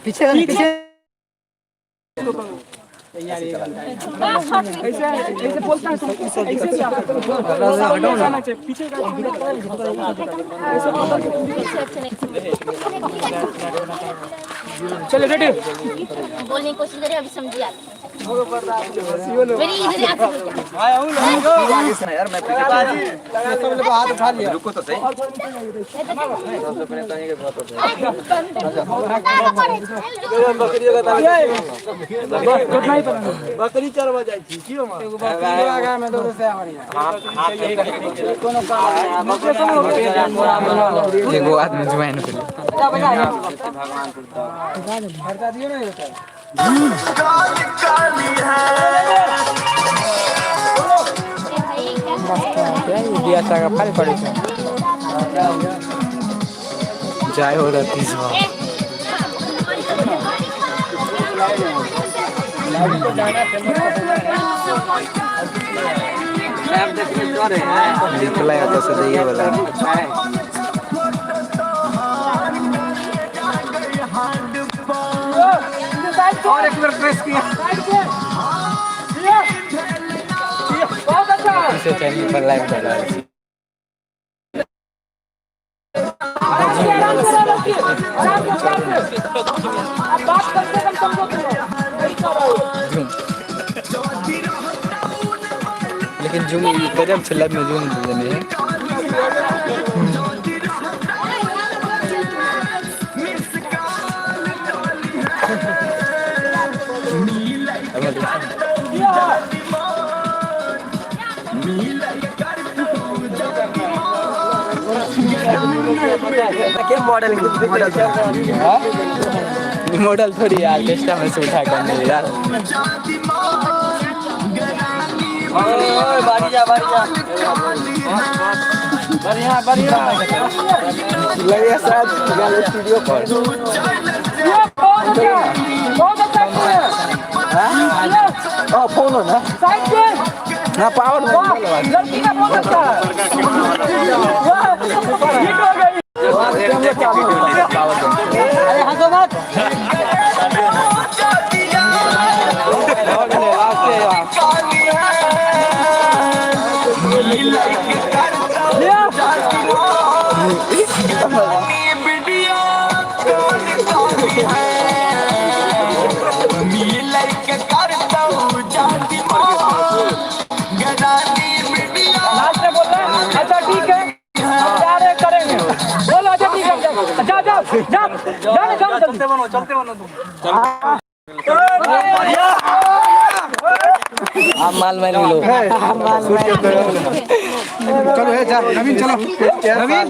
पीछे पीछे ऐसे बोलता है पीछे चलो रेडी बोलने की कोशिश करें, अभी समझिए आप। यार मैं हाथ उठा लिया। रुको तो सही। बकरी चरवा जाई छी कियो मां एगो बकरी आगा में दौड़ से आवानी कोनो काम एगो आदमी जुआइन कर भगवान खर्चा दियो ना होता दिया का फल पड़े छै जाय हो रहती है निकला तो से ये वाला और एक बार प्रेस किया बहुत अच्छा इसे चैनल पर लाइव कर रहा है बात करते हम समझो लेकिन जूम कदम से लाइव में जूम देने हैं क्या मॉडल थोड़ी यार टेस्टा में से उठा करने यार बारी जा बढ़िया लगे शायद गाने स्टूडियो पर हां फोन हो ना ना पावर लड़की का बहुत अच्छा हिट हो गई अरे हंसो मत अच्छा ठीक है करेंगे बोलो अच्छा ठीक है चलते बनो आप माल लो चलो नवीन चलो नवीन